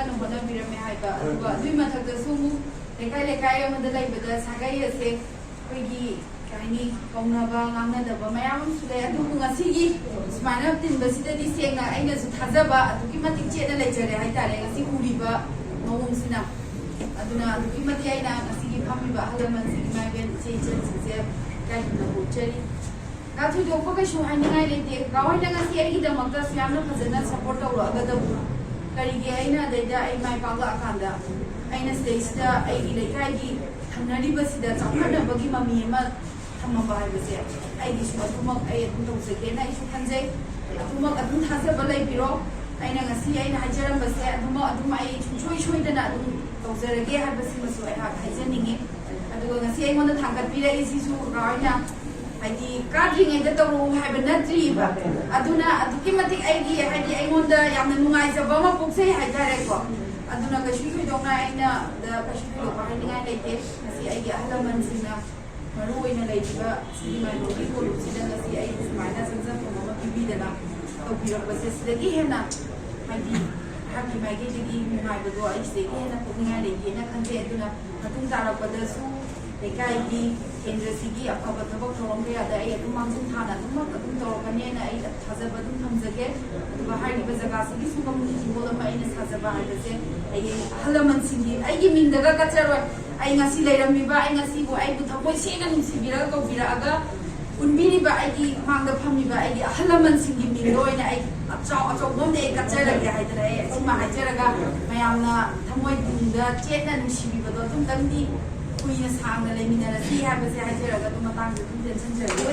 ꯀꯟꯅ ꯍꯣꯠꯅꯕꯤꯔꯝꯃꯦ ꯍꯥꯏꯕ ꯑꯗꯨꯒ ꯑꯗꯨꯒꯤ ꯃꯊꯛꯇꯁꯨ ꯂꯩꯀꯥꯏ ꯂꯩꯀꯥꯏ ꯑꯃꯗ ꯂꯩꯕꯗ ꯁꯥꯒꯩ ꯑꯁꯦ ꯑꯩꯈꯣꯏꯒꯤ ꯀꯩ ꯀꯧꯅꯕ ꯉꯥꯡꯅꯗꯕ ꯃꯌꯥꯝ ꯑꯃꯁꯨ ꯂꯩ ꯑꯗꯨꯕꯨ ꯉꯁꯤꯒꯤ ꯁꯨꯃꯥꯏꯅ ꯇꯤꯟꯕꯁꯤꯗꯗꯤ ꯁꯦꯡꯅ ꯑꯩꯅꯁꯨ ꯊꯥꯖꯕ ꯑꯗꯨꯛꯀꯤ ꯃꯇꯤꯛ ꯆꯦꯠꯅ ꯂꯩꯖꯔꯦ ꯍꯥꯏꯇꯥꯔꯦ ꯉꯁꯤ ꯎꯔꯤꯕ ꯃꯑꯣꯡꯁꯤꯅ ꯑꯗꯨꯅ ꯑꯗꯨꯛꯀꯤ ꯃꯇꯤꯛ ꯑꯩꯅ ꯉꯁꯤꯒꯤ ꯐꯝꯃꯤꯕ ꯑꯍꯜ ꯂꯃꯟꯁꯤꯡ ꯏꯃꯥ ꯏꯕꯦꯟ ꯏꯆꯦ ꯏꯆꯟꯁꯤꯡꯁꯦ ꯏꯀꯥꯏꯗꯨꯅ ꯍꯧꯆꯔꯤ ꯊꯣꯏꯗꯣꯛꯄ ꯀꯩꯁꯨ ꯍꯥꯏꯅꯤꯡꯉꯥꯏ ꯂꯩꯇꯦ ꯀꯥꯎꯍꯣꯏꯅ ꯉꯁꯤ ꯑꯩꯒꯤꯗꯃꯛꯇꯁꯨ ꯌꯥꯝꯅ ꯐꯖꯅ ꯁꯞꯄꯣꯔꯠ ꯇꯧꯔꯛꯑꯒꯗꯕ ꯀꯔꯤꯒꯤ ꯑꯩꯅ ꯑꯗꯩꯗ ꯑꯩ ꯃꯥꯏ ꯄꯥꯛꯂꯛꯑꯀꯥꯟꯗ ꯑꯩꯅ ꯁꯤꯗꯩꯁꯤꯗ ꯑꯩꯒꯤ ꯂꯩꯀꯥꯏꯒꯤ ꯊꯪꯅꯔꯤꯕꯁꯤꯗ ꯆꯥꯎꯈꯠꯅꯕꯒꯤ ꯃꯃꯤ ꯑꯃ ꯊꯝꯃꯕ ꯍꯥꯏꯕꯁꯦ ꯑꯩꯒꯤꯁꯨ ꯑꯗꯨꯃꯛ ꯑꯩ ꯑꯗꯨꯝ ꯇꯧꯖꯒꯦꯅ ꯑꯩꯁꯨ ꯈꯟꯖꯩ ꯑꯗꯨꯃꯛ ꯑꯗꯨꯝ ꯊꯥꯖꯕ ꯂꯩꯕꯤꯔꯣ ꯑꯩꯅ ꯉꯁꯤ ꯑꯩꯅ ꯍꯥꯏꯖꯔꯝꯕꯁꯦ ꯑꯗꯨꯃꯛ ꯑꯗꯨꯝ ꯑꯩ ꯁꯨꯡꯁꯣꯏ ꯁꯣꯏꯗꯅ ꯑꯗꯨꯝ ꯇꯧꯖꯔꯒꯦ ꯍꯥꯏꯕꯁꯤꯃꯁꯨ ꯑꯩꯍꯥꯛ ꯍꯥꯏꯖꯅꯤꯡꯉꯤ ꯑꯗꯨꯒ ꯉꯁꯤ ꯑꯩꯉꯣꯟꯗ ꯊꯥꯡꯒꯠꯄꯤꯔꯛꯏꯁꯤꯁꯨ ꯀꯥꯎꯏꯅ ꯍꯥꯏꯗꯤ ꯀꯥꯗ꯭ꯔꯤꯉꯩꯗ ꯇꯧꯔꯛꯎ ꯍꯥꯏꯕ ꯅꯠꯇ꯭ꯔꯤꯕ ꯑꯗꯨꯅ ꯑꯗꯨꯛꯀꯤ ꯃꯇꯤꯛ ꯑꯩꯒꯤ ꯍꯥꯏꯗꯤ ꯑꯩꯉꯣꯟꯗ ꯌꯥꯝꯅ ꯅꯨꯡꯉꯥꯏꯖꯕ ꯑꯃ ꯄꯣꯛꯆꯩ ꯍꯥꯏꯇꯥꯔꯦꯀꯣ ꯑꯗꯨꯅ ꯀꯩꯁꯨ ꯊꯣꯏꯗꯣꯛꯅ ꯑꯩꯅ ꯀꯩꯁꯨ ꯊꯣꯏꯗꯣꯛꯄ ꯍꯥꯏꯅꯤꯡꯉꯥꯏ ꯂꯩꯇꯦ ꯉꯁꯤ ꯑꯩꯒꯤ ꯑꯍꯜ ꯂꯃꯟꯁꯤꯡꯅ ꯃꯔꯨ ꯑꯣꯏꯅ ꯂꯩꯔꯤꯕ ꯁꯤꯒꯤ ꯃꯥꯏꯕꯒꯤ ꯀꯣꯂꯨꯞꯁꯤꯗ ꯉꯁꯤ ꯑꯩ ꯁꯨꯃꯥꯏꯅ ꯁꯪꯖꯐꯝ ꯑꯃ ꯄꯤꯕꯤꯗꯅ ꯇꯧꯕꯤꯔꯛꯄꯁꯦ ꯁꯤꯗꯒꯤ ꯍꯦꯟꯅ ꯍꯥꯏꯗꯤ ꯑꯩꯍꯥꯛꯀꯤ ꯃꯥꯏꯀꯩꯗꯒꯤ ꯅꯨꯡꯉꯥꯏꯕꯗꯣ ꯑꯩ ꯁꯤꯗꯒꯤ ꯍꯦꯟꯅ ꯄꯣꯛꯅꯤꯡꯉꯥꯏ ꯂꯩꯇꯦꯅ ꯈꯟꯖꯩ ꯑꯗꯨꯅ ꯃꯇꯨꯡ ꯇꯥꯔꯛꯄꯗꯁꯨ ꯂꯩꯀꯥꯏꯒꯤ ꯀꯦꯟꯗ꯭ꯔꯁꯤꯒꯤ ꯑꯐꯕ ꯊꯕꯛ ꯊꯧꯔꯝ ꯀꯌꯥꯗ ꯑꯩ ꯑꯗꯨꯝ ꯃꯥꯡꯖꯤꯜ ꯊꯥꯅ ꯑꯗꯨꯝꯃꯛ ꯑꯗꯨꯝ ꯇꯧꯔꯛꯀꯅꯤꯅ ꯑꯩ ꯊꯥꯖꯕ ꯑꯗꯨꯝ ꯊꯝꯖꯒꯦ ꯑꯗꯨꯒ ꯍꯥꯏꯔꯤꯕ ꯖꯒꯥꯁꯤꯒꯤ ꯁꯨꯝꯕ ꯍꯤꯡꯒꯣꯜ ꯑꯃ ꯑꯩꯅ ꯁꯥꯖꯕ ꯍꯥꯏꯕꯁꯦ ꯑꯩꯒꯤ ꯑꯍꯜ ꯂꯃꯟꯁꯤꯡꯒꯤ ꯑꯩꯒꯤ ꯃꯤꯡꯗꯒ ꯀꯠꯆꯔꯣꯏ ꯑꯩ ꯉꯁꯤ ꯂꯩꯔꯝꯃꯤꯕ ꯑꯩ ꯉꯁꯤꯕꯨ ꯑꯩꯕꯨ ꯊꯃꯣꯏ ꯁꯦꯡꯅ ꯅꯨꯡꯁꯤꯕꯤꯔꯒ ꯀꯧꯕꯤꯔꯛꯑꯒ ꯎꯟꯕꯤꯔꯤꯕ ꯑꯩꯒꯤ ꯃꯥꯡꯗ ꯐꯝꯃꯤꯕ ꯑꯩꯒꯤ ꯑꯍꯜ ꯂꯃꯟꯁꯤꯡꯒꯤ ꯃꯤꯡꯗ ꯑꯣꯏꯅ ꯑꯩ ꯑꯆꯧꯕ ꯑꯃꯗꯤ ꯑꯩ ꯀꯠꯆꯔꯒꯦ ꯍꯥꯏꯗꯅ ꯑꯩ ꯑꯁꯤꯃ ꯍꯥꯏꯖꯔꯒ ꯃꯌꯥꯝꯅ ꯊꯃꯣꯏ ꯇꯨꯡꯗ ꯆꯦꯠꯅ ꯅꯨꯡꯁꯤꯕꯤꯕꯗꯣ ꯑꯗꯨꯝꯇꯪꯗꯤ ꯀꯨꯏꯅ ꯁꯥꯡꯅ ꯂꯩꯃꯤꯟꯅꯔꯁꯤ ꯍꯥꯏꯕꯁꯦ ꯍꯥꯏꯖꯔꯒ ꯑꯗꯨꯝ ꯃꯇꯥꯡꯗ ꯑꯗꯨꯝ ꯇꯦꯟꯁꯟꯖꯔꯒꯦ